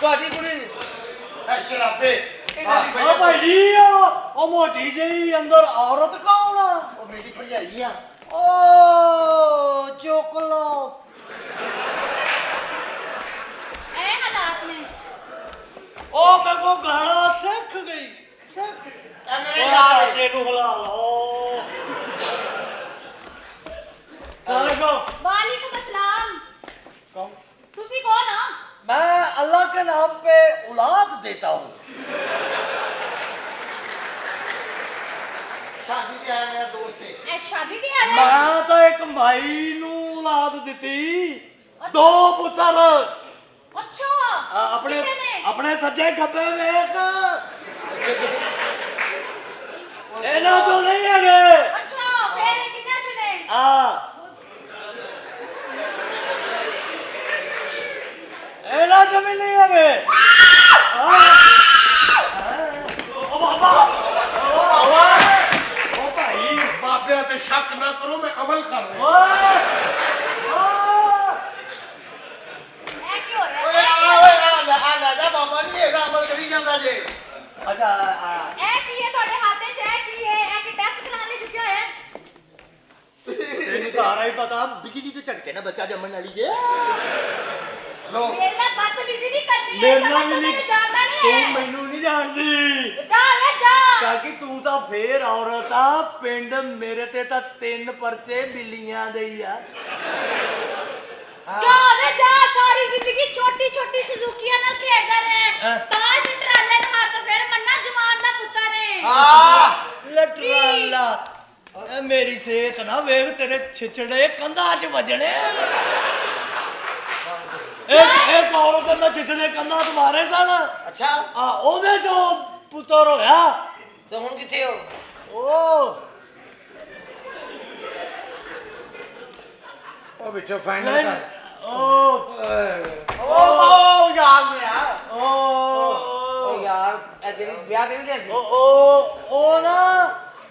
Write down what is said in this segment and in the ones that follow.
ਤੁਹਾਡੀ ਕੁੜੀ ਸ਼ਰਾਬੇ ਓ ਭਾਈ ਉਹ ਮੋਟੀ ਜਿਹੀ ਅੰਦਰ ਔਰਤ ਕੌਣ ਆ? ਉਹ ਮੇਰੀ ਭਰਜਾਈ ਆ। ਓ ਚੁੱਕ ਲਓ। ਇਹ ਹਾਲਾਤ ਨੇ। ਉਹ ਮੇਰੇ ਕੋ ਗਾਣਾ ਸਿੱਖ ਗਈ ਸਿੱਖ। ਮੇਰੇ ਨਾਲ ਚਾਚੇ ਨੂੰ ਹਿਲਾ ਲਓ। ਸਾਰੇ ਕੋ वालेकुम अस्सलाम। कौन? तुसी कौन हो? मैं अल्लाह के नाम पे औलाद देता हूँ। शादी ਤੇ ਆਇਆ ਮੇਰਾ ਦੋਸਤ ਹੈ। ए शादी दी है? मैं तो एक माई नू औलाद दिती दो पुत्र अच्छा। अपने कितने ने? अपने सज्जे खब्बे वेख इन्हां चों नहीं है। अच्छा फिर किन्ने चुने? हाँ इन्हां चों भी नहीं है। बाबे ते शक ना करो मैं अमल कर रहा ए क्यों हो रहा ਓਏ है? ਆ ਲੈ ਜਾ ਬਾਬਾ ਜੀ ਇਹਦਾ ਅਮਲ ਕਰੀ ਜਾਂਦਾ ਜੇ। अच्छा ए की है ਤੁਹਾਡੇ ਹੱਥ 'ਚ? ਇਹ ਕੀ ਹੈ? ਇਹ ਕਿ ਟੈਸਟ ਕਰਾਉਣ ਲਈ ਚੁੱਕਿਆ ਹੋਇਆ ਹੈ? तेनू सारा ही पता बिजली ते झटके ना बच्चा जम्मन वाली है। ਮੇਰੇ ਨਾਲ ਬਦਤਮੀਜ਼ੀ ਨਹੀਂ ਕਰਨੀ ਹੈ। मेरे समझ नाल तो नहीं मेरे जानता नहीं तू है। मैनू नहीं जानती जा वे जा। क्योंकि तू तो फिर औरत आ पिंड मेरे ते तो 3 परचे बिल्लियां दे ही आ। जा वे जा। सारी जिंदगी छोटी छोटी सुजुकियां नाल खेडदा रहे। ताज ट्राले ने हੱਥ ਫਿਰ ਮੰਨਾ ਜਵਾਨ ਦਾ ਪੁੱਤਾਂ ਨੇ। ਹਾਂ लटराला ए मेरी सेहत ना वेख तेरे छिछड़े कंधा च वजने। एक औरत दा छिछड़े कंधा तुम्हारे सन। ਅੱਛਾ आ ओदे चो पुत्र होया। ਤੇ ਹੁਣ ਕਿੱਥੇ ਹੋ? ओ ਉਹ ਵਿੱਚੋਂ ਫਾਈਨਲ ਕਰ ਉਹ ਯਾਰ ਮੇਰਾ ओ ਉਹ ਯਾਰ ਇਹ ਜਿਹੜੀ ਵਿਆਹ ਨਹੀਂ ਲੈਂਦੀ। ਉਹ ਨਾ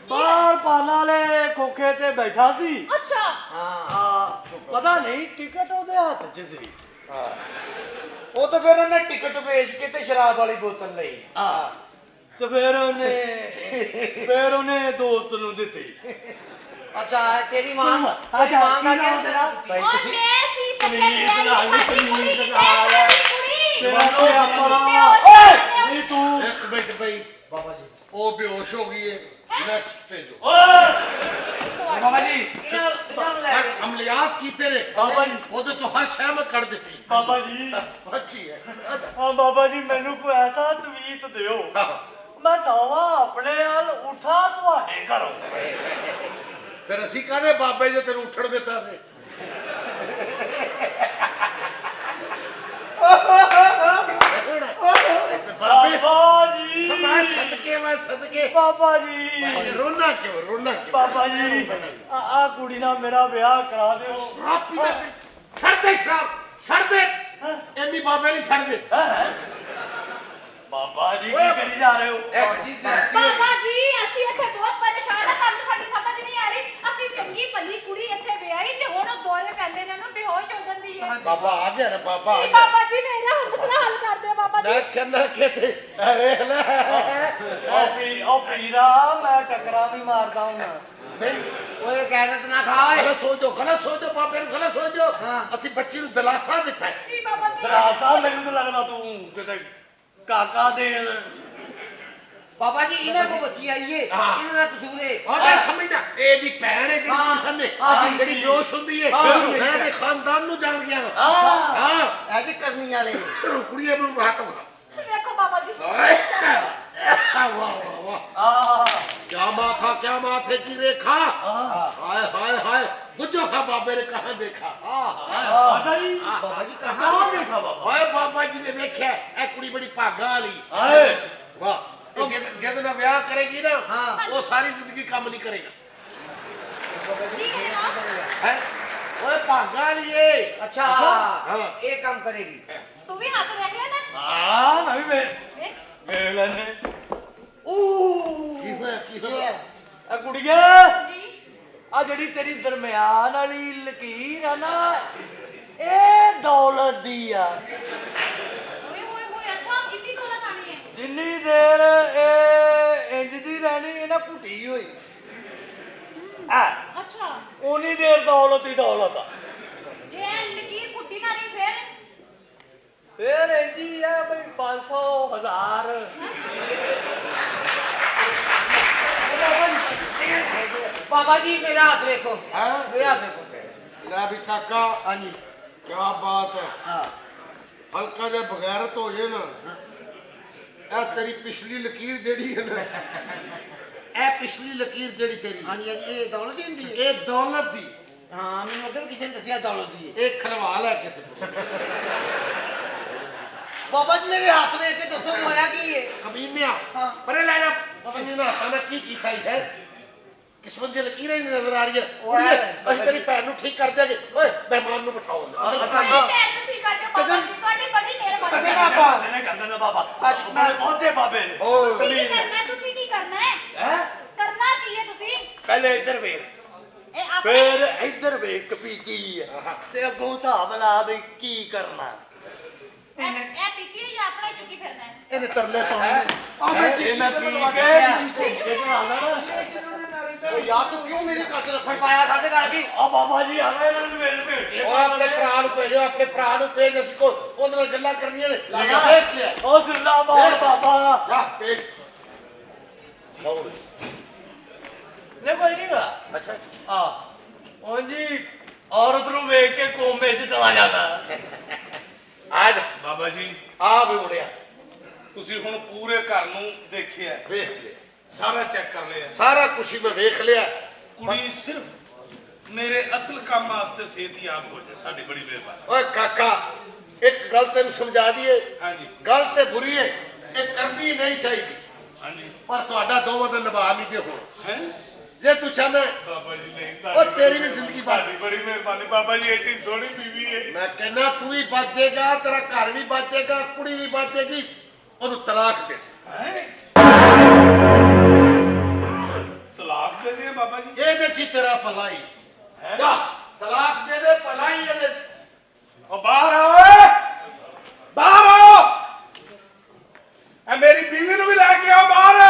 ਬਾਹਰ ਪਾਣਾ ਵਾਲੇ ਖੋਖੇ ਤੇ ਬੈਠਾ ਸੀ। ਅੱਛਾ ਹਾਂ ਪਤਾ ਨਹੀਂ ਟਿਕਟ ਉਹਦੇ ਹੱਥ 'ਚ ਸੀ। ਉਹ ਤਾਂ ਫਿਰ ਉਹਨੇ ਟਿਕਟ ਵੇਚ ਕੇ ਤੇ ਸ਼ਰਾਬ ਵਾਲੀ ਬੋਤਲ ਲਈ। ਤੇ ਫਿਰ ਉਹਨੇ ਦੋਸਤ ਨੂੰ ਦਿੱਤੀ। ਅੱਛਾ ਤੇਰੀ ਮਾਂ ਦਾ ਅੱਛਾ, ਤੇਰੀ ਮਾਂ ਦਾ ਕੀ ਕਿਹੜਾ ਨਾਮ ਤੇਰਾ? ਭਾਈ ਔਰ ਤੁਸੀਂ ਮੈਂ ਸੀ ਤੇ ਤਮੀਜ਼ ਸਾਡੀ ਨਾਲ, ਕੁੜੀ ਤਮੀਜ਼ ਦੀ ਨਾਲ। ਕੁੜੀ। ਤੇਰਾ ਸਿਆਪਾ। ਬੇਹੋਸ਼ ਓਏ ਹੋ ਨਹੀਂ ਤੂੰ ਇੱਕ ਮਿੰਟ ਬਈ ਬਾਬਾ ਜੀ ਉਹ ਬੇਹੋਸ਼ ਹੋ ਗਈ ਹੈ ਨੈਕਸਟ ਭੇਜੋ ਬਾਬਾ ਜੀ ਇਹਨਾਂ ਨੂੰ ਲੈ ਕੇ ਅਮਲੀਆਤ ਕੀਤੇ ਨੇ ਬਾਬਾ ਜੀ ਉਹਦੇ ਚੋਂ ਹਰ ਸ਼ੈ ਮੈਂ ਕੱਢ ਦਿੱਤੀ ਬਾਬਾ ਜੀ ਬਾਕੀ ਹੈ ਹਾਂ ਬਾਬਾ ਜੀ ਮੈਨੂੰ ਕੋਈ ਐਸਾ ਤਵੀਤ ਦਿਓ ਮੈਂ ਸੌਵਾਂ ਆਪਣੇ ਨਾਲ ਉਠਾ ਤੁਹਾਡੇ ਘਰੋਂ। ਫਿਰ ਅਸੀਂ ਕਾਹਦੇ ਬਾਬੇ ਜੇ ਤੈਨੂੰ ਉੱਠਣ ਦਿੱਤਾ ਨੇ ਬਾਬਾ ਜੀ ਮੈਂ ਸਦਕੇ ਬਾਬਾ ਜੀ ਰੋਣਾ ਕਿਉਂ ਬਾਬਾ ਜੀ ਆ ਕੁੜੀ ਨਾਲ ਮੇਰਾ ਵਿਆਹ ਕਰਾ ਦਿਓ। ਸ਼ਰਾਬ ਪੀਂਦਾ ਛੱਡ ਦੇ ਸ਼ਰਾਬ ਛੱਡ ਦੇ ਐਨੀ ਬਾਬੇ ਨਹੀਂ ਛੱਡ ਦੇ ਬਾਬਾ ਜੀ ਕੀ ਕਰੀ ਜਾ ਰਹੇ ਹੋ? ਬਾਬਾ ਜੀ ਅਸੀਂ ਇੱਥੇ ਬਹੁਤ ਪਰੇਸ਼ਾਨ ਆ। ਤੁਹਾਨੂੰ ਸਾਡੀ ਸਮਝ ਨਹੀਂ ਆ ਰਹੀ। ਅਸੀਂ ਚੰਗੀ ਭਲੀ ਕੁੜੀ ਇੱਥੇ ਵਿਆਹੀ ਤੇ ਹੁਣ ਉਹ ਦੌਰੇ ਪੈਂਦੇ ਨੇ ਨਾ ਬੇਹੋਸ਼ ਹੋ ਜਾਂਦੀ ਹੈ। ਬਾਬਾ ਆ ਗਿਆ ਨਾ ਬਾਬਾ ਆ ਜੀ ਗਿਆ ਬਾਬਾ ਜੀ ਮੇਰਾ ਹੁਣ ਮਸਲਾ ਹੱਲ ਕਰ ਦਿਓ ਬਾਬਾ ਜੀ। ਨਾ ਕਰਨਾ ਕਿਤੇ ਵੇਖ ਲੈ ਉਹ ਪੀਰਾ ਮੈਂ ਟੱਕਰਾਂ ਵੀ ਮਾਰਦਾ ਹਾਂ। ਓਏ ਗੈਰਤ ਨਾ ਖਾ ਓਏ। ਗਲਤ ਸੋਚ ਦਿਓ ਬਾਬੇ ਨੂੰ ਗਲਤ ਸੋਚ ਦਿਓ ਅਸੀਂ ਬੱਚੀ ਨੂੰ ਦਿਲਾਸਾ ਦਿੱਤਾ ਹੈ ਜੀ ਬਾਬਾ ਜੀ ਦਰਾਸਾ ਮੈਨੂੰ ਤਾਂ ਲੱਗਦਾ ਤੂੰ ਕਿਤੇ ਕਾਕਾ ਦੇਣ। ਬਾਬਾ ਜੀ ਇਹਨਾਂ ਕੋ ਬੱਚੀ ਆਈ ਏ ਇਹਨਾਂ ਦਾ ਕਸੂਰ ਏ। ਮੈਂ ਸਮਝਦਾ ਇਹਦੀ ਭੈਣ ਹੈ ਜਿਹੜੀ ਹਾਂ। ਜਿਹੜੀ ਬੇਹੋਸ਼ ਹੁੰਦੀ ਹੈ ਮੈਂ ਤੇ ਖਾਨਦਾਨ ਨੂੰ ਜਾਣ ਗਿਆ ਹਾਂ ਇਹ ਜੀ ਕਰਨੀ ਵਾਲੇ ਕੁੜੀਆਂ ਨੂੰ ਹੱਥ ਵੇਖੋ ਬਾਬਾ ਜੀ वाह वाह वाह क्या बात है की रेखा हाय हाय हाय बुझो खा बाबे ने कहा देखा ਅੱਛਾ ਜੀ ਬਾਬਾ ਜੀ ਕਹਾਂ ਕਹਾਂ ਦੇਖਾ ਬਾਬਾ? हाय बाबा जी ने देखा ए कुड़ी बड़ी भागा वाली ਹਾਏ वाह जब ना ब्याह करेगी ना हाँ। वो सारी जिंदगी काम नहीं करेगा ठीक है ना। है ओए भागा वाली है अच्छा हाँ। ਇਹ ਕੰਮ ਕਰੇਗੀ। ਤੂੰ ਵੀ ਹੱਥ ਵੇਖ ਲਿਆ ਨਾ। ਹਾਂ ਮੈਂ ਵੀ ਵੇਖ। ਵੇਖ ਲੈਨੇ। की हुआ ਆ ਕੁੜੀਏ ਜੀ ਆ ਜਿਹੜੀ ਤੇਰੀ ਦਰਮਿਆਨ ਵਾਲੀ ਲਕੀਰ ਆ ਨਾ ਇਹ ਦੌਲਤ ਦੀ ਆ। ਓਏ ਹੋਏ ਹੋਏ ਕੁੱਟੀ ਹੋਈ ਆ ਅੱਛਾ ਉਨੀ ਦੇਰ ਦੌਲਤ ਹੀ ਦੌਲਤ ਆ ਜੇ ਲਕੀਰ ਕੁੱਟੀ ਨਾ ਰਹੀ ਫੇਰ ਇੰਜੀ ਹੈ ਬਈ 500 1000 ਬਾਬਾ ਜੀ ਮੇਰਾ ਹੱਥ ਵੇਖੋ ਹੈ ਮੇਰਾ ਹੱਥ ਵੇਖੋ ਲੈ ਵੀ ਕਾਕਾ ਹਾਂਜੀ ਕੀ ਬਾਤ ਹੈ ਹਾਂ ਹਲਕਾ ਜਿਹਾ ਬਗੈਰਤ ਹੋ ਜੇ ਨਾ ਇਹ ਤੇਰੀ ਪਿਛਲੀ ਲਕੀਰ ਜਿਹੜੀ ਹੈ ਨਾ ਇਹ ਪਿਛਲੀ ਲਕੀਰ ਜਿਹੜੀ ਤੇਰੀ ਹਾਂਜੀ ਹਾਂਜੀ ਇਹ ਦੌਲਤ ਦੀ ਹੁੰਦੀ ਹੈ ਇਹ ਦੌਲਤ ਦੀ ਹਾਂ ਮੈਨੂੰ ਅੱਗੇ ਵੀ ਕਿਸੇ ਨੇ ਦੱਸਿਆ ਦੌਲਤ ਦੀ ਹੈ ਇਹ ਖਲਵਾਲ ਹੈ ਕਿਸੇ ਨੂੰ ਬਾਬਾ ਜੀ ਮੇਰੇ ਹੱਥ ਵੇਖ ਕੇ ਦੱਸੋ ਹੋਇਆ ਕੀ ਹੈ ਕਮੀਨਿਆ ਹਾਂ। ਪਰੇ ਲੈ ਜਾ ਕਮੀਨਾ ਹੱਥਾਂ ਨਾਲ ਕੀ ਕੀਤਾ ਹੀ ਹੈ ਕਿਸਮਤ ਦੀ ਲਕੀਰ ਹੀ ਨਹੀਂ ਨਜ਼ਰ ਆ ਰਹੀ ਹੈ ਉਹ ਹੈ। ਅਸੀਂ ਤੇਰੀ ਭੈਣ ਨੂੰ ਠੀਕ ਕਰ ਦਿਆਂਗੇ ਓਏ ਮਹਿਮਾਨ ਨੂੰ ਬਿਠਾਓ ਅੰਦਰ। ਅੱਛਾ ਹੈ ਪੈਰ ਨੂੰ ਠੀਕ ਕਰਕੇ ਬਾਬਾ ਜੀ ਤੁਹਾਡੀ ਬੜੀ ਮਿਹਰਬਾਨੀ ਕਿਸੇ ਨਾ ਬਾਬਾ ਨੇ ਕਰ ਦੇਣਾ ਬਾਬਾ ਅੱਜ ਮੈਂ ਪਹੁੰਚੇ ਬਾਬੇ ਨੇ ਓਏ ਤੁਸੀਂ ਕੀ ਕਰਨਾ ਹੈ? ਤੁਸੀਂ ਕੀ ਕਰਨਾ ਹੈ ਹੈ ਕਰਨਾ ਕੀ ਹੈ ਤੁਸੀਂ ਪਹਿਲੇ ਇੱਧਰ ਵੇਖ ਇਹ ਆਪਣੇ ਫੇਰ ਇੱਧਰ ਵੇਖ ਕਪੀਤੀ ਹੈ ਤੇ ਅੱਗੋਂ ਹਿਸਾਬ ਲਾ ਵੀ ਕੀ ਕਰਨਾ ਇਹ ਪੀਤੀ ਹੈ ਜਾਂ ਆਪਣਾ ਹੀ ਚੁੱਕੀ ਫਿਰਨਾ ਹੈ ਇਹਨੇ ਤਰਲੇ ਪਾਉਣੇ ਨੇ ਇਹ ਮੈਂ ਪੀ ਕੇ ਕਿਸ ਨਾਲ ਨਾ ਉਹ ਯਾਰ ਤੂੰ ਕਿਉਂ ਮੇਰੇ ਘਰ ਚ ਰੱਖਣ ਪਾਇਆ ਸਾਡੇ ਘਰ ਵੀ ਆ ਬਾਬਾ ਜੀ ਆ ਗਏ ਨੇ ਮੇਰੇ ਭੇਜੇ ਉਹ ਆਪਣੇ ਭਰਾ ਨੂੰ ਭੇਜੋ ਆਪਣੇ ਭਰਾ ਨੂੰ ਭੇਜ ਅਸੀਂ ਕੋ ਉਹਦੇ ਨਾਲ ਗੱਲਾਂ ਕਰਨੀਆਂ ਨੇ ਦੇਖ ਲਿਆ ਉਹ ਜ਼ਿੰਦਾਬਾਦ ਬਾਬਾ ਜਾ ਭੇਜ ਲਓ ਨੇ ਕੋਈ ਨਹੀਂ ਗਾ ਅੱਛਾ ਆ ਉਹ ਜੀ ਔਰਤ ਨੂੰ ਵੇਖ ਕੇ ਕੋਮੇ 'ਚ ਚਲਾ ਜਾਂਦਾ ਆਜ ਬਾਬਾ ਜੀ ਆ ਵੀ ਮੁੜਿਆ ਤੁਸੀਂ ਹੁਣ ਪੂਰੇ ਘਰ ਨੂੰ ਦੇਖਿਆ ਵੇਖ ਲਿਆ ਸਾਰਾ ਚੈੱਕ ਕਰ ਲਿਆ ਸਾਰਾ ਕੁਛ ਹੀ ਮੈਂ ਵੇਖ ਲਿਆ ਕੁੜੀ ਸਿਰਫ ਮੇਰੇ ਅਸਲ ਕੰਮ ਵਾਸਤੇ ਸਿਹਤਯਾਬ ਹੋ ਜਾਏ ਤੁਹਾਡੀ ਬੜੀ ਮਿਹਰਬਾਨੀ ਓਏ ਕਾਕਾ ਇੱਕ ਗੱਲ ਤੈਨੂੰ ਸਮਝਾ ਦਈਏ ਹਾਂਜੀ ਗੱਲ ਤੇ ਬੁਰੀ ਹੈ ਇਹ ਕਰਨੀ ਨਹੀਂ ਚਾਹੀਦੀ ਹਾਂਜੀ ਪਰ ਤੁਹਾਡਾ ਦੋਵਾਂ ਦਾ ਨਿਭਾ ਨਹੀਂ ਜੇ ਹੋ ਹੈ ਜੇ ਤੂੰ ਚਾਹਨਾ ਬਾਬਾ ਜੀ ਨਹੀਂ ਉਹ ਤੇਰੀ ਵੀ ਜ਼ਿੰਦਗੀ ਬਣ ਤੁਹਾਡੀ ਬੜੀ ਮਿਹਰਬਾਨੀ ਬਾਬਾ ਜੀ ਏਡੀ ਸੋਹਣੀ ਬੀਵੀ ਹੈ ਮੈਂ ਕਹਿੰਦਾ ਤੂੰ ਵੀ ਬਚੇਗਾ ਤੇਰਾ ਘਰ ਵੀ ਬਚੇਗਾ ਕੁੜੀ ਵੀ ਬਚੇਗੀ ਉਹਨੂੰ ਤਲਾਕ ਦੇ ਹੈ ਤਲਾਕ ਦੇ ਦੇ ਬਾਬਾ ਜੀ ਇਹਦੇ ਚ ਹੀ ਤੇਰਾ ਭਲਾਈ ਜਾ ਤਲਾਕ ਦੇ ਦੇ ਭਲਾਈ ਇਹਦੇ ਚ ਉਹ ਬਾਹਰ ਆਓ ਓਏ ਬਾਹਰ ਆਓ ਇਹ ਮੇਰੀ ਬੀਵੀ ਨੂੰ ਵੀ ਲੈ ਕੇ ਆਓ ਬਾਹਰ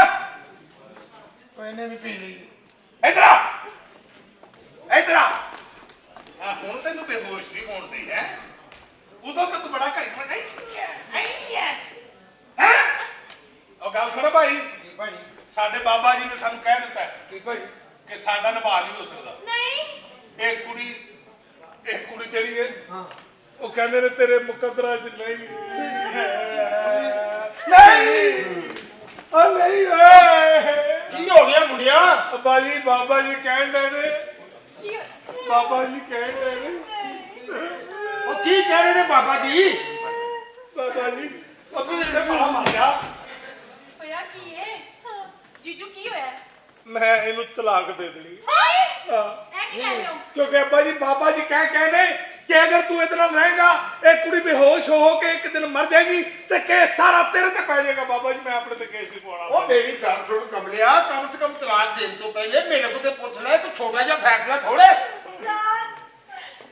ਇਹਨੇ ਵੀ ਪੀ ਲਈ ਇੱਧਰ ਆ ਇੱਧਰ ਆ ਆ ਹੁਣ ਤੈਨੂੰ ਬੇਹੋਸ਼ ਨਹੀਂ ਹੋਣ ਦੇ ਹੈ ਉਦੋਂ ਤਾਂ ਤੂੰ ਬੜਾ ਘੜੀ ਕਰ ਹੈ ਉਹ ਗੱਲ ਸੁਣ ਭਾਈ ਕੀ ਭਾਜੀ ਸਾਡੇ ਬਾਬਾ ਜੀ ਨੇ ਸਾਨੂੰ ਕਹਿ ਦਿੱਤਾ ਹੈ ਕੀ ਭਾਜੀ ਕਿ ਸਾਡਾ ਨਿਭਾ ਨਹੀਂ ਹੋ ਸਕਦਾ ਨਹੀਂ ਇਹ ਕੁੜੀ ਜਿਹੜੀ ਹੈ ਹਾਂ ਉਹ ਕਹਿੰਦੇ ਨੇ ਤੇਰੇ ਮੁਕੱਦਰਾਂ 'ਚ ਨਹੀਂ ਨਹੀਂ ਉਹ ਨਹੀਂ ਕੀ ਹੋ ਗਿਆ ਮੁੰਡਿਆ ਬਾਬਾ ਜੀ ਕਹਿਣ ਦੇ ਨੇ ਕੀ ਬਾਬਾ ਜੀ ਕਹਿਣ ਦੇ ਨੇ ਉਹ ਕੀ ਕਹਿ ਰਹੇ ਨੇ ਬਾਬਾ ਜੀ ਬਾਬਾ ਜੀ ਅੱਬੂ ਨੇ ਬੜਾ ਮਾਰਿਆ ਹੋਇਆ ਕੀ ਹੈ ਜੀਜੂ ਕੀ ਹੋਇਆ ਮੈਂ ਇਹਨੂੰ ਤਲਾਕ ਦੇ ਦੇਣੀ ਹਾਏ ਹਾਂ ਇਹ ਕੀ ਕਰ ਰਹੇ ਹੋ ਕਿਉਂਕਿ ਅੱਬਾ ਜੀ ਬਾਬਾ ਜੀ ਕਹਿੰਦੇ ਕਿ ਅਗਰ ਤੂੰ ਇਹਦੇ ਨਾਲ ਰਹੇਗਾ ਇਹ ਕੁੜੀ ਬੇਹੋਸ਼ ਹੋ ਕੇ ਇੱਕ ਦਿਨ ਮਰ ਜਾਏਗੀ ਤੇ ਕੇਸ ਸਾਰਾ ਤੇਰੇ ਤੇ ਪੈ ਜਾਏਗਾ ਬਾਬਾ ਜੀ ਮੈਂ ਆਪਣੇ ਤੇ ਕੇਸ ਨਹੀਂ ਪਾਉਣਾ ਉਹ ਮੇਰੀ ਗੱਲ ਸੁਣ ਕਮਲਿਆ ਕਮ ਸੇ ਕਮ ਤਲਾਕ ਦੇਣ ਤੋਂ ਪਹਿਲੇ ਮੇਰੇ ਕੋਲ ਤੇ ਪੁੱਛ ਲੈ ਤੂੰ ਛੋਟਾ ਜਿਹਾ ਫੈਸਲਾ ਥੋੜੇ ਜਾਨ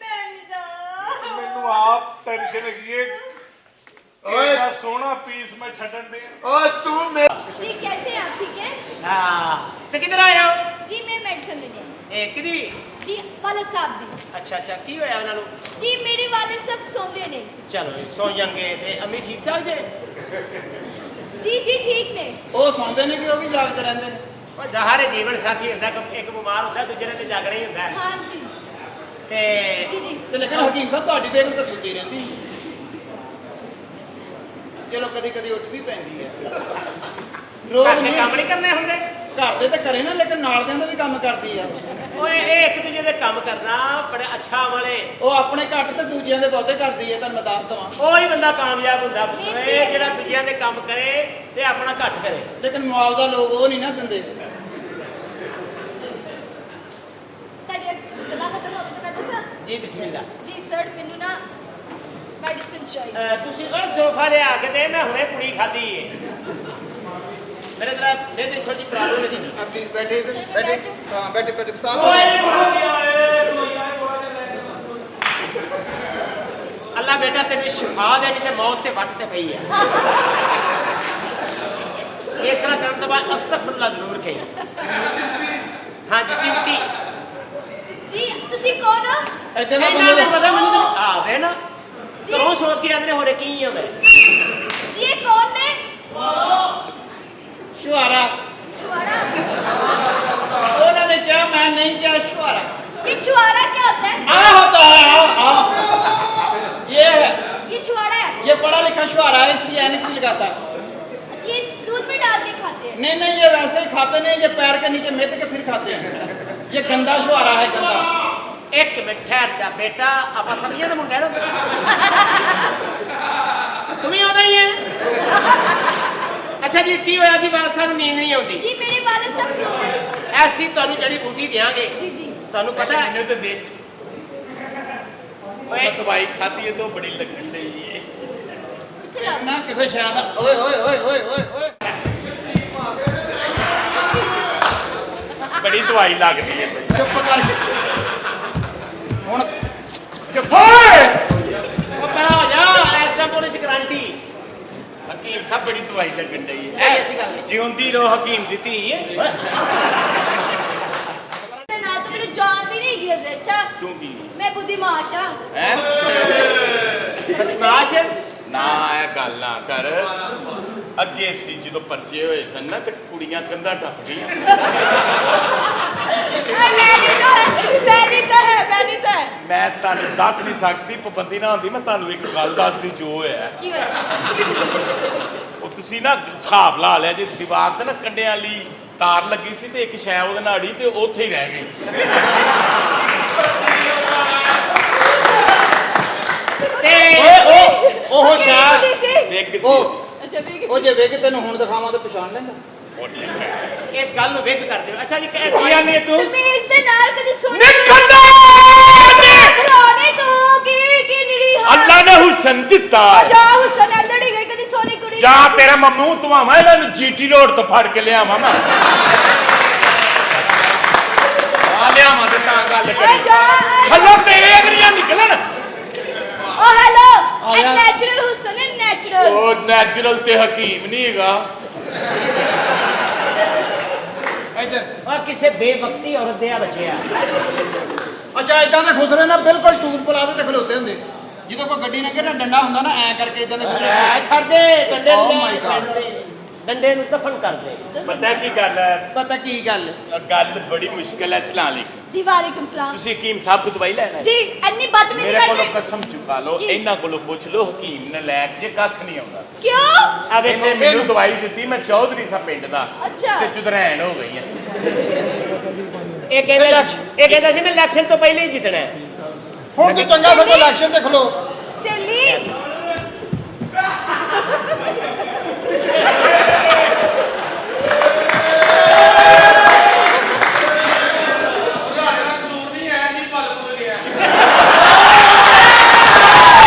ਮੈਂ ਨਹੀਂ ਜਾ ਮੈਨੂੰ ਆਪ ਟੈਨਸ਼ਨ ਹੈਗੀ ਹੈ ਓਏ। ਇਹਦਾ ਸੋਹਣਾ ਪੀਸ ਮੈਂ ਛੱਡਣ ਦੇ ਓਏ ਤੂੰ जी कैसे हैं आप ठीक है ਹਾਂ ਤੇ ਕਿੱਧਰ ਆਏ ਹੋ जी मैं मेडिसिन लेने आई। ਇਹ ਕਿਦੀ जी वालिद साहब दी ਅੱਛਾ ਅੱਛਾ ਕੀ ਹੋਇਆ ਉਹਨਾਂ ਨੂੰ जी मेरे वालिद साहब सोंदे ने ਚਲੋ ਸੌ ਜਾਣਗੇ ਤੇ ਅੰਮੀ ਠੀਕ ਠਾਕ ਜੇ जी जी ठीक ने ਉਹ ਸੌਂਦੇ ਨੇ ਕਿ ਉਹ ਵੀ ਜਾਗਦੇ ਰਹਿੰਦੇ ਨੇ ਉਹ ਜ਼ਾਹਰ ਜੀਵਨ ਸਾਥੀ ਹੁੰਦਾ ਇੱਕ ਬਿਮਾਰ ਹੁੰਦਾ ਦੂਜੇ ਨੇ ਤੇ ਜਾਗਣਾ ਹੀ ਹੁੰਦਾ हाँ जी ਤੇ ਜੀ, ਜੀ। ਤੇ ਲੇਕਿਨ ਹਕੀਮ ਸਾਹਿਬ ਤੁਹਾਡੀ ਬੇਗਮ ਤਾਂ ਸੁੱਤੀ ਰਹਿੰਦੀ ਚਲੋ ਕਦੀ ਕਦੀ ਉੱਠ ਵੀ ਪੈਂਦੀ ਹੈ ਰੋਜ਼ ਨਹੀਂ ਕੰਮ ਨਹੀਂ ਕਰਨੇ ਹੁੰਦੇ ਘਰ ਦੇ ਤਾਂ ਕਰੇ ਨਾ ਲੇਕਿਨ ਨਾਲ ਦਿਆਂ ਦਾ ਵੀ ਕੰਮ ਕਰਦੀ ਆ ਓਏ ਇਹ ਇੱਕ ਦੂਜੇ ਦੇ ਕੰਮ ਕਰਨਾ ਬੜੇ ਅੱਛਾ ਵਾਲੇ ਉਹ ਆਪਣੇ ਘੱਟ ਤੇ ਦੂਜਿਆਂ ਦੇ ਬਹੁਤੇ ਕਰਦੀ ਹੈ ਤੁਹਾਨੂੰ ਮੈਂ ਦੱਸ ਦਵਾਂ ਉਹ ਹੀ ਬੰਦਾ ਕਾਮਯਾਬ ਹੁੰਦਾ ਪੁੱਤਰ ਇਹ ਜਿਹੜਾ ਦੂਜਿਆਂ ਦੇ ਕੰਮ ਕਰੇ ਤੇ ਆਪਣਾ ਘੱਟ ਕਰੇ ਲੇਕਿਨ ਮੁਆਵਜ਼ਾ ਲੋਕ ਉਹ ਨਹੀਂ ਨਾ ਦਿੰਦੇ ਤੁਹਾਡੀ ਗਲਾ ਖਤਮ ਹੋ ਗਿਆ ਤਾਂ ਮੈਂ ਦੱਸਾਂ ਜੀ ਬਿਸਮਿਲ੍ਲਾ ਜੀ ਸਰ ਮੈਨੂੰ ਨਾ ਮੈਡੀਸਿਨ ਚਾਹੀਦੀ ਤੁਸੀਂ ਉਹ ਸੋਫਾ ਲਿਆ ਕੇ ਦੇ ਮੈਂ ਹੁਣੇ ਪੁੜੀ ਖਾਧੀ ਏ ਮੇਰੇ ਤਰ੍ਹਾਂ ਦੇ ਦੇ ਥੋੜੀ ਪ੍ਰੋਬਲਮ ਹੈ ਜੀ आप प्लीज बैठे इधर, सर, मैं बैठे बैठूं? हाँ बैठे बैठे साथ हो ਅੱਲਾ ਬੇਟਾ ਤੈਨੂੰ ਸ਼ਿਫਾ ਦੇ ਨਹੀਂ ਤੇ ਮੌਤ ਤੇ ਵੱਟ ਤੇ ਪਈ ਹੈ ਇਸ ਤਰ੍ਹਾਂ ਕਰਨ ਤੋਂ ਬਾਅਦ ਅਸਤਗਫੁਰੁल्लाह ਜ਼ਰੂਰ ਕਹੀ। ਹਾਂਜੀ ਚਿਮਟੀ ਜੀ ਤੁਸੀਂ ਕੌਣ ਹੋ? ਇਦਾਂ ਦਾ ਬੰਦਾ ਪਤਾ ਮੈਨੂੰ ਤਾਂ ਆਵੇ ਨਾ ਜੀ। ਘਰੋਂ ਸੋਚ ਕੇ ਆਂਦੇ ਹੋਰੇ ਕੀ ਆ ਮੈਂ ਜੀ ਇਹ ਕੌਣ ਨੇ? ਸ਼ੁਹਾਰਾ। छुआरा? ਉਹਨਾਂ ਨੇ ਕਿਹਾ ਮੈਂ ਨਹੀਂ ਕਿਹਾ ਸ਼ੁਹਾਰਾ। ये छुआरा क्या होता है? आ होता है आ। ये है ये छुआरा है? ये पढ़ा लिखा शुहारा है इसलिए ऐनक भी लगाता है। ये दूध में डाल के खाते हैं? नहीं नहीं ये वैसे ही खाते नहीं, ये पैर के नीचे मेद के फिर खाते हैं। ये गंदा शुहारा है गंदा। एक मिनट ठहर जा बेटा आप समझिए ना मुंडे तुम्हें होता ही है। अच्छा जी की होया जी बाल सानू नींद नहीं आती जी मेरे बाल सब सो गए। ऐसी ਤੁਹਾਨੂੰ ਜੜੀ ਬੂਟੀ ਦੇਾਂਗੇ जी जी ਤੁਹਾਨੂੰ ਪਤਾ ਮੈਨੂੰ ਤੇ ਦੇਖ ਓਏ ਦਵਾਈ ਖਾਧੀ ਹੈ ਤਾਂ ਬੜੀ ਲੱਗਣ ਡਈ ਏ कितने लाओ? ਨਾ ਕਿਸੇ ਸ਼ਾਇਦ ਓਏ ਓਏ ਓਏ ਓਏ ਓਏ ਓਏ ਬੜੀ ਦਵਾਈ ਲੱਗਦੀ ਹੈ ਚੁੱਪ ਕਰਕੇ ਹੁਣ ਚੁੱਪ ਓਏ ਉਹ ਪਰਾਂ ਹੋ ਜਾ ਇਸ ਟਾਈਮ ਪੁਲਿਸ ਗਰੰਟੀ ਹਕੀਮ ਸਾਹਿਬ ਬੜੀ ਦਵਾਈ ਲੱਗਣ ਡਈ ਇਹ ਏ ਐਸੀ ਗੱਲ ਜਿਉਂਦੀ ਰੋ ਹਕੀਮ ਦੀ ਧੀ ਏ ना तो मेरे जानती नहीं है से अच्छा ਤੂੰ ਕੀ मैं बुद्धिमाश हाँ ਹੈ ਬਦਮਾਸ਼ ਨਾ ਇਹ ਗੱਲ ਨਾ ਕਰ ਅੱਗੇ ਸੀ ਜਦੋਂ ਪਰਚੇ ਹੋਏ ਸਨ ਨਾ ਤੇ ਕੁੜੀਆਂ ਕੰਧਾਂ ਟੱਪ ਗਈਆਂ मैंने तो है ਮੈਂ ਤੁਹਾਨੂੰ ਦੱਸ ਨਹੀਂ ਸਕਦੀ ਪਾਬੰਦੀ ਨਾ ਹੁੰਦੀ ਮੈਂ ਤੁਹਾਨੂੰ ਇੱਕ ਗੱਲ ਦੱਸਦੀ ਜੋ ਹੋਇਆ की है ਉਹ ਤੁਸੀਂ ਨਾ ਹਿਸਾਬ ਲਾ ਲਿਆ ਜੇ ਦੀਵਾਰ ਤੇ ਨਾ ਕੰਡਿਆਂ ਵਾਲੀ ਤਾਰ ਲੱਗੀ ਸੀ ਤੇ ਇੱਕ ਸ਼ੈ ਉਹਦੇ ਨਾਲ ਅੜੀ ਤੇ ਉੱਥੇ ਹੀ ਰਹਿ ਗਈ ਤੇ ਉਹ ਸ਼ਾਇਦ ਡਿੱਗ ਸੀ अच्छा भी ਉਹ ਜੇ ਵੇਖ ਤੈਨੂੰ ਹੁਣ ਦਿਖਾਵਾਂ ਤਾਂ ਪਛਾਣ ਲੇਗਾ ਇਸ ਗੱਲ ਨੂੰ ਵੇਖ ਕਰ ਦਿਓ ਅੱਛਾ ਜੀ ਕੀ ਆਨੀ ਤੂੰ ਤਮੀਜ਼ ਦੇ ਨਾਲ ਕਦੀ ਸੁਣ ਨਿਕਲ ਖਰਾਣੇ ਤੋਂ ਕੀ ਨਿਰੀ ਹਾਂ ਅੱਲਾ ਨੇ ਹੁਸਨ ਦਿੱਤਾ ਜਾ ਹੁਸਨ ਅੰਦੜੀ ਗਈ ਕਦੀ ਸੋਨੀ ਕੁੜੀ ਜਾ ਤੇਰਾ ਮਮੂ ਧਵਾਵਾਂ ਇਹਨਾਂ ਨੂੰ ਜੀਟੀ ਰੋਡ ਤੋਂ ਫੜ ਕੇ ਲਿਆਵਾਂ ਮੈਂ ਆ ਲਿਆਵਾਂ ਤੇ ਤਾਂ ਗੱਲ ਏ ਕਰੀ ਜਾ ਥੱਲੋਂ ਤੇਰੇ ਅਗਰੀਆਂ ਨਿਕਲਣ ਓ ਹੈਲੋ ਨੈਚੁਰਲ ਹੁਸਨ ਹੈ ਨੈਚੁਰਲ ਉਹ ਨੈਚੁਰਲ ਤੇ ਹਕੀਮ ਨਹੀਂ ਹੈਗਾ ਇੱਧਰ ਆ ਕਿਸੇ ਬੇਵਕਤੀ ਔਰਤ ਦੇ ਆ ਬੱਚਿਆ ਅੱਛਾ ਇਦਾਂ ਦੇ ਖੁਸਰੇ ਨਾ ਬਿਲਕੁਲ ਟੂਰ ਪਲਾਜ਼ੇ ਤੇ ਖਲੋਤੇ ਹੁੰਦੇ ਜਦੋਂ ਕੋਈ ਗੱਡੀ ਲੰਘੇ ਨਾ ਡੰਡਾ ਹੁੰਦਾ ਨਾ ਐ ਕਰਕੇ ਇਦਾਂ ਦੇ ਖੁਸਰੇ ਛੱਡ ਦੇ ਡੰਡੇ Oh ਨੂੰ my God. ਡੰਡੇ ਨੂੰ ਦਫਨ ਕਰ ਦੇ ਪਤਾ ਕੀ ਗੱਲ ਹੈ ਪਤਾ ਕੀ ਗੱਲ ਗੱਲ ਬੜੀ ਮੁਸ਼ਕਲ ਹੈ ਸਲਾਮ ਅਲੈਕੁਮ जी वालेकुम सलाम ਤੁਸੀਂ ਹਕੀਮ ਸਾਹਿਬ ਕੋਲ ਦਵਾਈ ਲੈਣਾ जी अन्नी बदतमीजी ਮੇਰੇ ਕੋਲੋਂ करते ਕਸਮ ਚੁਕਾ ਲਓ ਕੀ? ਇਹਨਾਂ ਕੋਲੋਂ ਪੁੱਛ ਲਓ ਹਕੀਮ ਨੇ ਲੈ ਜੇ ਕੱਖ ਨਹੀਂ ਆਉਂਦਾ क्यों ਆ ਵੇਖੋ ਇਹਨੇ ਮੈਨੂੰ ਦਵਾਈ ਦਿੱਤੀ ਮੈਂ ਚੌਧਰੀ ਸਾਹਿਬ ਪਿੰਡ ਦਾ अच्छा ਤੇ ਚੁਦਰੈਣ ਹੋ ਗਈ ਹੈ ਇਹ ਕਹਿੰਦਾ ਸੀ ਮੈਂ ਇਲੈਕਸ਼ਨ ਤੋਂ ਪਹਿਲੇ ਹੀ ਜਿੱਤਣਾ ਹੈ ਹੁਣ ਤੂੰ ਚੰਗਾ ਸਗੋਂ ਇਲੈਕਸ਼ਨ ਤੇ ਖਲੋ सेली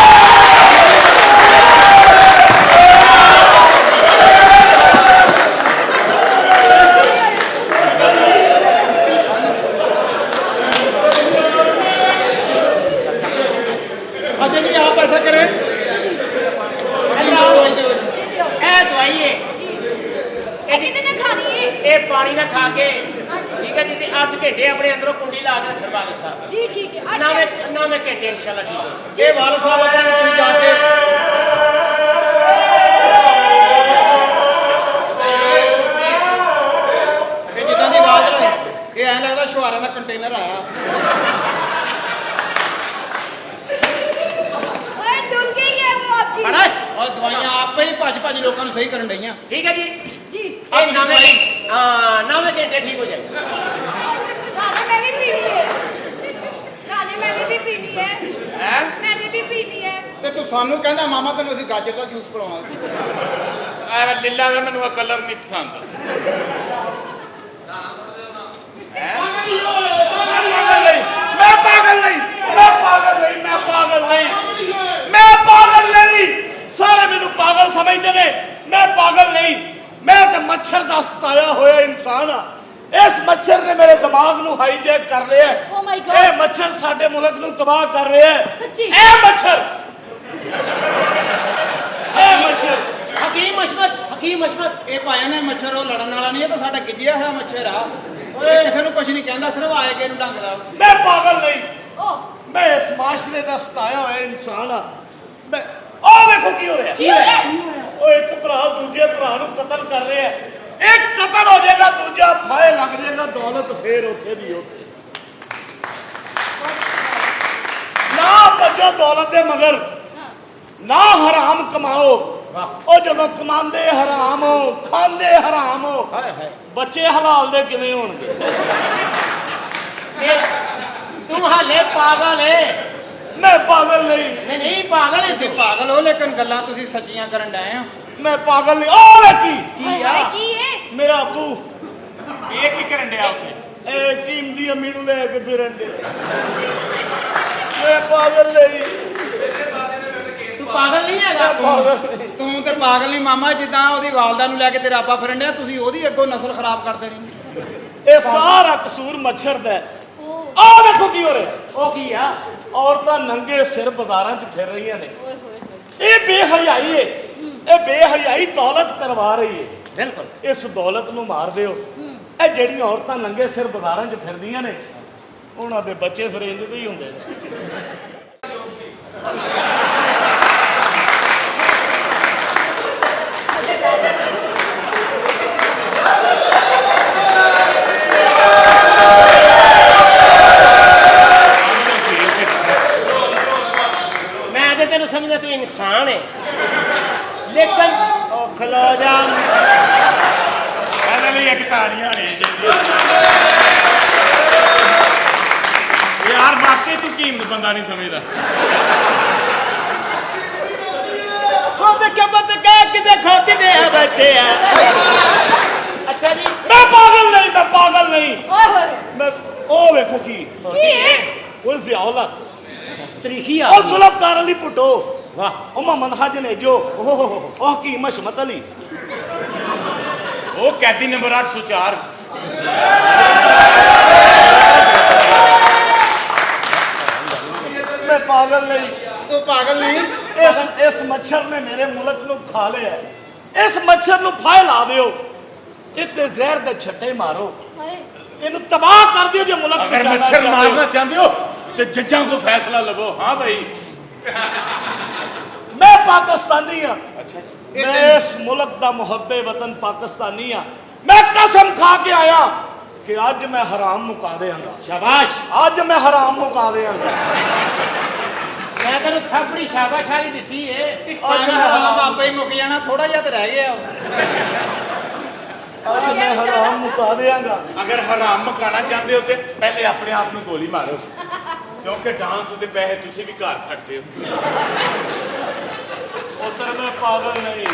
अच्छा जी आप ऐसा करें दवाई दो दे दियो ਇਹ ਦਵਾਈ ਹੈ जी ये कितने खानी है ਇਹ ਪਾਣੀ ਨਾਲ ਖਾ ਕੇ हाँ जी ਠੀਕ ਹੈ ਜੀ ਤੇ 8 ਘੰਟੇ ਆਪਣੇ ਅੰਦਰੋਂ ਕੁੰਡੀ ਲਾ ਕੇ ਰੱਖਣ ਵਾਲੇ ਸਾਹਿਬ जी ठीक है ਨਾਵੇਂ ਘੰਟੇ ਇਨਸ਼ਾਅੱਲਾ ਠੀਕ ਹੈ ਇਹ ਵਾਲ ਸਾਹਿਬ ਆਪਣੇ ਤੁਸੀਂ ਜਾ ਕੇ ਇਹ ਜਿੱਦਾਂ ਦੀ ਆਵਾਜ਼ ਰਹੀ ਇਹ ਐਂ ਲੱਗਦਾ ਸ਼ੁਹਾਰਿਆਂ ਦਾ ਕੰਟੇਨਰ ਆਇਆ ओए डुल गई है वो आपकी ਬੜਾ ਔਰ ਦਵਾਈਆਂ ਆਪੇ ਹੀ ਭੱਜ ਲੋਕਾਂ ਨੂੰ ਸਹੀ ਕਰਨ ਡਈਆਂ ਠੀਕ ਹੈ ਜੀ जी ਇਹ ਨਾਵੇਂ ਘੰਟੇ ਠੀਕ ਹੋ ਜਾਏ रानी मैं भी पीनी है रानी मैंने भी पीनी है ਹੈ मैंने भी पीनी है ਤੇ ਤੂੰ ਸਾਨੂੰ ਕਹਿੰਦਾ ਮਾਮਾ ਤੈਨੂੰ ਅਸੀਂ ਗਾਜਰ ਦਾ ਜੂਸ ਪਿਲਾਉਣਾ ਐ ਲੀਲਾ ਦਾ ਮੈਨੂੰ ਕਲਰ ਨਹੀਂ ਪਸੰਦ ਮੈਂ ਪਾਗਲ ਨਹੀਂ ਸਾਰੇ ਮੈਨੂੰ ਪਾਗਲ ਸਮਝਦੇ ਨੇ ਮੈਂ ਪਾਗਲ ਨਹੀਂ ਮੈਂ ਤਾਂ ਮੱਛਰ ਦਾ ਸਤਾਇਆ ਹੋਇਆ ਇਨਸਾਨ ਆ ਇਸ ਮੱਛਰ ਨੇ ਮੇਰੇ ਦਿਮਾਗ ਨੂੰ ਹਾਈਜੈਕ ਕਰ ਲਿਆ Oh my God. ਇਹ ਮੱਛਰ ਸਾਡੇ ਮੁਲਕ ਨੂੰ ਤਬਾਹ ਕਰ ਰਿਹਾ ਹੈ ਸੱਚੀ? ਇਹ ਮੱਛਰ ਹਕੀਮ ਅਸ਼ਮਤ ਕੀ ਮਸ਼ਮਤ ਇਹ ਭਾਇਆ ਨੇ ਮੱਛਰ ਉਹ ਲੜਨ ਵਾਲਾ ਨਹੀਂ, ਇਹ ਤਾਂ ਸਾਡਾ ਗਿੱਜਿਆ ਹੋਇਆ ਮੱਛਰ ਆ। ਇਹ ਕਿਸੇ ਨੂੰ ਕੁਝ ਨਹੀਂ ਕਹਿੰਦਾ, ਸਿਰਫ ਆਏ ਗਏ ਨੂੰ ਡੰਗਦਾ। ਮੈਂ ਪਾਗਲ ਨਹੀਂ, ਉਹ ਮੈਂ ਇਸ ਮਾਸ਼ਰੇ ਦਾ ਸਤਾਇਆ ਹੋਇਆ ਇਨਸਾਨ ਆ। ਮੈਂ ਆਹ ਵੇਖੋ ਕੀ ਹੋ ਰਿਹਾ। ਕੀ ਹੋਇਆ? ਉਹ ਇੱਕ ਭਰਾ ਦੂਜੇ ਭਰਾ ਨੂੰ ਕਤਲ ਕਰ ਰਿਹਾ ਹੈ। ਇੱਕ ਕਤਲ ਹੋ ਜਾਏਗਾ, ਦੂਜਾ ਫਾਇ ਲੱਗ ਜਾਏਗਾ, ਦੌਲਤ ਫੇਰ ਉੱਥੇ ਦੀ ਉੱਥੇ। ਨਾ ਭੱਜੋ ਦੌਲਤ ਦੇ ਮਗਰ, ਨਾ ਹਰਾਮ ਕਮਾਓ। ਉਹ ਜਦੋਂ ਕਮਾਉਂਦੇ ਹਰਾਮ, ਖਾਂਦੇ ਹਰਾਮ, ਬੱਚੇ ਹਲਾਲ ਦੇ ਕਿਵੇਂ ਹੋਣਗੇ? ਤੂੰ ਹਾਲੇ ਪਾਗਲ ਏ। ਮੈਂ ਪਾਗਲ ਨਹੀਂ, ਨਹੀਂ ਪਾਗਲ ਏ ਤੁਸੀਂ ਤੂੰ। ਪਾਗਲ ਹੋ, ਲੇਕਿਨ ਗੱਲਾਂ ਤੁਸੀਂ ਸੱਚੀਆਂ ਕਰਨ ਡਏ ਆ। ਮੈਂ ਪਾਗਲ ਨਹੀਂ। ਉਹ ਵੇਖੀ ਹਾਏ ਹਾਏ ਕੀ ਏ? ਮੇਰਾ ਅੱਬੂ ਇਹ ਕੀ ਕਰਨ ਡਿਆ ਉੱਥੇ? ਇਹ ਕੀਮ ਦੀ ਅੰਮੀ ਨੂੰ ਲੈ ਕੇ ਫਿਰਨ ਦੇ। ਮੈਂ ਪਾਗਲ ਨਹੀਂ, ਤੂੰ ਪਾਗਲ ਨਹੀਂ ਹੈਗਾ। ਪਾਗਲ ਨਹੀਂ। ਤੂੰ ਤੇ ਪਾਗਲ ਨਹੀਂ ਮਾਮਾ, ਜਿੱਦਾਂ ਉਹਦੀ ਵਾਲਦਾ ਨੂੰ ਲੈ ਕੇ ਤੇਰਾ ਆਪਾ ਫਿਰਨ ਡਿਆ, ਤੁਸੀਂ ਉਹਦੀ ਅੱਗੋਂ ਨਸਲ ਖਰਾਬ ਕਰ ਦੇਣੀ। ਇਹ ਸਾਰਾ ਕਸੂਰ ਮੱਛਰ ਦਾ ਹੈ। ਉਹ ਆਹ ਵੇਖੋ ਕੀ ਹੋ ਰਿਹਾ। ਉਹ ਕੀ ਆ? ਔਰਤਾਂ ਨੰਗੇ ਸਿਰ ਬਾਜ਼ਾਰਾਂ 'ਚ ਫਿਰ ਰਹੀਆਂ ਨੇ। ਓਏ ਹੋਏ ਹੋਏ। ਇਹ ਬੇਹਯਾਈ ਏ, ਇਹ ਬੇਹਯਾਈ ਦੌਲਤ ਕਰਵਾ ਰਹੀ ਏ। ਬਿਲਕੁਲ। ਇਸ ਦੌਲਤ ਨੂੰ ਮਾਰ ਦਿਓ। ਇਹ ਜਿਹੜੀਆਂ ਔਰਤਾਂ ਨੰਗੇ ਸਿਰ ਬਾਜ਼ਾਰਾਂ 'ਚ ਫਿਰਦੀਆਂ ਨੇ, ਉਹਨਾਂ ਦੇ ਬੱਚੇ ਫਿਰ ਇੰਜ ਦੇ ਹੀ ਹੁੰਦੇ ਨੇ। ਮੈਂ ਤੇ ਤੈਨੂੰ ਸਮਝਦਾ ਤੂੰ ਇਨਸਾਨ ਹੈ, ਲੇਕਿਨ ਉਹ ਖਲੋ ਜਾ। ਇਹਦੇ ਲਈ ਇੱਕ ਤਾੜੀਆਂ ਹੋਣੀਆਂ ਚਾਹੀਦੀਆਂ। ਯਾਰ ਵਾਕਈ ਤੂੰ ਕੀਮਤ ਬੰਦਾ ਨਹੀਂ ਸਮਝਦਾ। ਖੁਦ ਕਬਤ ਕਹਿ ਕਿਸੇ ਖੋਤੀ ਦੇ ਬੱਚੇ ਆ। ਅੱਛਾ ਜੀ। ਮੈਂ ਪਾਗਲ ਨਹੀਂ, ਮੈਂ ਪਾਗਲ ਨਹੀਂ। ਓਏ ਹੋਏ। ਮੈਂ ਉਹ ਵੇਖੋ ਕੀ ਕੀ ਏ? ਉਹ ਜ਼ਿਆਉਲਤ, ਤਰੀਖੀ ਆ। ਉਹ ਜ਼ੁਲਫਕਾਰ ਅਲੀ ਭੁੱਟੋ, ਵਾਹ। ਉਹ ਮੁਹੰਮਦ ਹਾਜ ਨੇਜੋ, ਉਹ ਹਕੀਮ ਹਸ਼ਮਤ ਅਲੀ, ਉਹ ਕੈਦੀ ਨੰਬਰ 804। ਮੈਂ ਪਾਗਲ ਨਹੀਂ। ਤੂੰ ਪਾਗਲ ਨਹੀਂ। ਇਸ ਮੱਛਰ ਨੇ ਮੇਰੇ ਮੁਲਕ ਨੂੰ ਖਾ ਲਿਆ। ਇਸ ਮੱਛਰ ਨੂੰ ਫਾਇ ਲਾ ਦਿਓ, ਇੱਥੇ ਜ਼ਹਿਰ ਦੇ ਛੱਟੇ ਮਾਰੋ, ਹਾਏ। ਇਹਨੂੰ ਤਬਾਹ ਕਰ ਦਿਓ। ਜੇ ਮੁਲਕ ਅਗਰ ਬਚਾਉਣਾ ਮੱਛਰ ਚਾਹते हो। ਮਾਰਨਾ ਚਾਹੁੰਦੇ ਹੋ ਤੇ ਜੱਜਾਂ ਕੋ ਫੈਸਲਾ ਲਵੋ। ਹਾਂ ਭਾਈ। ਮੈਂ ਪਾਕਿस्तानी हाँ। अच्छा मैं इस मुल्क का मुहब्बे वतन पाकिस्तानी हाँ। मैं कसम खा के आया कि अज मैं हराम मुका देंगा। शाबाश। अज मैं हराम मुका देंगा। ਮੈਂ ਤੈਨੂੰ ਥਾਪੜੀ ਸ਼ਾਬਾਸ਼ਾਰੀ ਦਿੱਤੀ ਏ। ਆਣਾ ਹਰਾਮ ਆਪੇ ਹੀ ਮੁੱਕ ਜਾਣਾ, ਥੋੜਾ ਜਿਹਾ ਤੇ ਰਹਿ ਗਿਆ। अज मैं हराम मुका देंगा। अगर हराम मकाना चाहते हो तो पहले अपने आप में गोली मारो, क्योंकि डांस के पैसे तुसी भी घर खटते हो। उधर मैं पागल नहीं।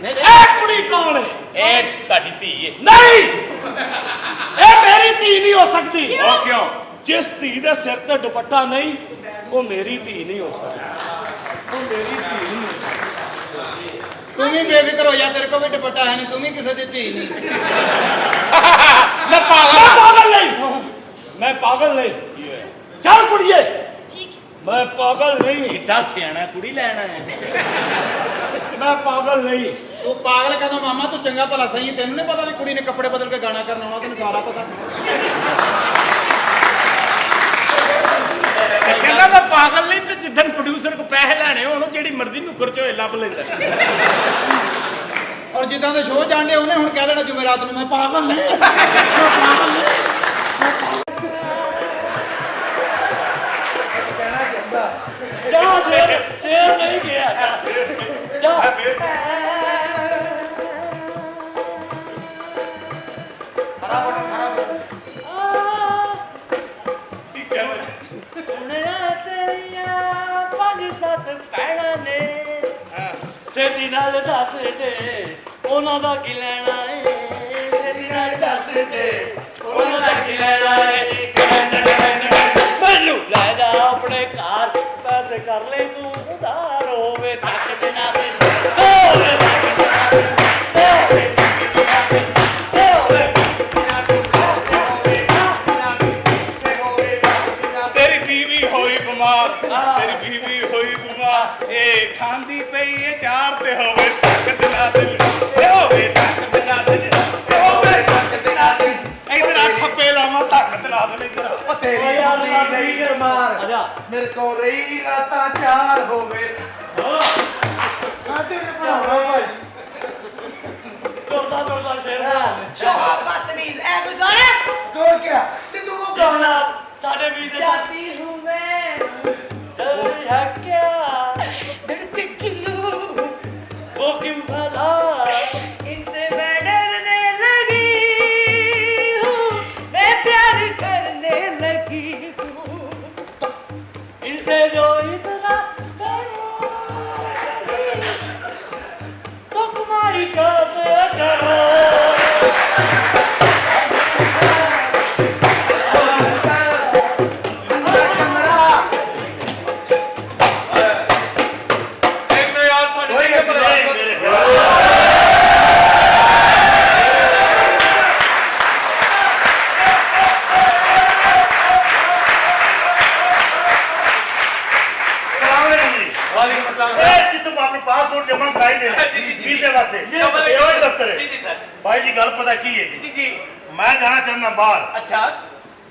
ਨਹੀਂ ए कुड़ी कौन है? ए ताड़ी धी है। नहीं, ए मेरी धी नहीं हो सकती। ओ क्यों? जिस धी दे सिर ते दुपट्टा नहीं, वो मेरी धी नहीं हो सकती। वो मेरी धी नहीं हो सकती। ਤੂੰ ਵੀ ਬੇਫਿਕਰ ਹੋ ਜਾ, ਤੇਰੇ ਕੋਲ ਵੀ ਦੁਪੱਟਾ ਹੈ ਨਹੀਂ, ਤੂੰ ਵੀ ਕਿਸੇ ਦੀ ਧੀ ਨਹੀਂ। मैं पागल नहीं। मैं पागल नहीं। चल कुड़िए, ठीक। मैं पागल नहीं। एडा सियाना कुड़ी लेना है। मैं पागल नहीं। ਤੂੰ ਪਾਗਲ ਕਦੋਂ ਮਾਮਾ, ਤੂੰ ਚੰਗਾ ਭਲਾ ਸਹੀ। ਤੈਨੂੰ ਨਹੀਂ ਪਤਾ ਵੀ ਕੁੜੀ ਨੇ ਕੱਪੜੇ ਬਦਲ ਕੇ ਗਾਣਾ ਕਰਨ ਆਉਣਾ, ਤੈਨੂੰ ਸਾਰਾ ਪਤਾ। कहना मैं पागल नहीं, तो जिदन प्रोड्यूसर को पैसे लेने हो जेडी मर्जी नुकर चोए लभ लेंदा। ਔਰ ਜਿੱਦਾਂ ਦੇ ਸ਼ੋਅ ਜਾਂਦੇ ਉਹਨੇ ਹੁਣ ਕਹਿ ਦੇਣਾ ਜੁਮੇਰਾਤ ਨੂੰ, ਮੈਂ ਪਾਗਲ ਨਹੀਂ, ਮੈਂ ਪਾਗਲ ਨਹੀਂ। जा शेर, शेर नहीं गया। जा। ਸੁਣਿਆ ਤੇਰੀਆਂ 5-7 ਭੈਣਾਂ ਨੇ, ਛੇਤੀ ਨਾਲ ਦੱਸ ਦੇ ਉਹਨਾਂ ਦਾ ਕੀ ਲੈਣਾ ਏ। ਛੇਤੀ ਨਾਲ ਦੱਸ ਦੇ ਉਹਨਾਂ ਦਾ ਕੀ ਲੈਣਾ ਏ। ਮੈਨੂੰ ਲੈ ਜਾ ਆਪਣੇ ਘਰ, ਪੈਸੇ ਕਰ ਲੈ ਤੂੰ ਉਧਾਰ, ਹੋਵੇ ਤੱਕ ਦੇ ਨਾ ਦੇ, ਹੋਵੇ ਤੱਕ ਦੇ ਨਾ ਦੇ, ਹੋਵੇ ਤੱਕ ਦੇ ਨਾ ਦੇ, ਹੋਵੇ तेरी बीवी होई बीमार, तेरी बीवी होई बीमार, ए खांदी पई ए चार ते होवे तक दिना दिल, ए ਮੇਰੇ ਕੋ ਰਹੀ ਰਾਤਾਂ ਚਾਰ ਹੋਵੇ ਕਾਹਦੇ ਨੇ ਬਣਾਉਣਾ ਭਾਈ ਤੁਰਦਾ ਤੁਰਦਾ ਸ਼ੇਰ ਸ਼ੋਰ ਬਦਤਮੀਜ਼ ਐ ਕੋਈ ਗਾਣਾ तो क्या ते तू वो गाना ਸਾਡੇ ਵੀਰ ਦੇ ਜਾਤੀ ਹੂੰ ਮੈਂ ਚੱਲ ਹੱਕਿਆ धड़के चलू ਉਹ ਕਿਉਂ ਭਲਾ इनसे मैं डरने लगी हूँ मैं प्यार करने लगी हूँ इनसे जो इतना तो तुम्हारी कैसे करो पासपोर्ट जमा कराई देना वीजे वास्ते ये दफ्तर है जी सर भाई जी गल पता की है जी जी मैं जाना चाहना बाहर अच्छा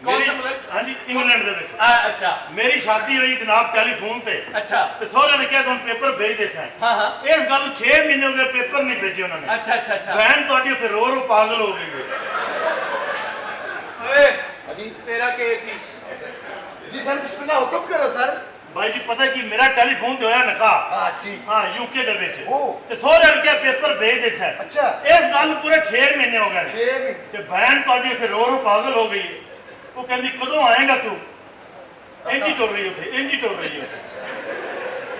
कौन सा मुल्क हाँ जी इंग्लैंड दे विच अच्छा मेरी शादी हुई जनाब टेलीफोन ते अच्छा ते सोहरे ने कहा तुम पेपर भेज दे सन हाँ हाँ इस गल 6 महीने हो गए पेपर नहीं भेजे उन्होंने अच्छा अच्छा अच्छा बहन ਤੁਹਾਡੀ ਉੱਥੇ रो रो पागल हो गई है ओए तेरा केस ही जी सर बिस्मिल्लाह हुक्म करो सर भाई जी पता की मेरा टेलीफोन ते होया नका हाँ जी हाँ यूके दे विच ओ ਤੇ ਸੋਹਰੇ ਨੇ ਕਿਹਾ ਪੇਪਰ ਭੇਜ ਦੇ ਸਨ अच्छा ਇਸ ਗੱਲ ਪੂਰੇ 6 ਮਹੀਨੇ ਹੋ ਗਏ ਨੇ 6 महीने ਤੇ ਬਹਿਨ ਤੁਹਾਡੀ ਉੱਥੇ ਰੋ ਰੋ ਪਾਗਲ ਹੋ ਗਈ ਹੈ ਉਹ ਕਹਿੰਦੀ ਕਦੋਂ ਆਏਗਾ ਤੂੰ ਇੰਜ ਹੀ ਟੁਰ ਰਹੀ ਉੱਥੇ ਇੰਜ ਹੀ ਟੁਰ ਰਹੀ ਉੱਥੇ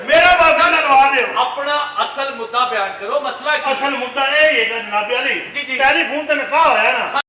ਮੇਰਾ ਬਾਬਾ ਲਵਾ ਦਿਓ अपना असल मुद्दा बयान करो मसला ਅਸਲ ਮੁੱਦਾ ਇਹ ਹੈਗਾ ਜਨਾਬ ਅਲੀ ਜੀ, ਜੀ। ਟੈਲੀਫੋਨ ਤੇ ਨਿਕਾਹ ਹੋਇਆ ਨਾ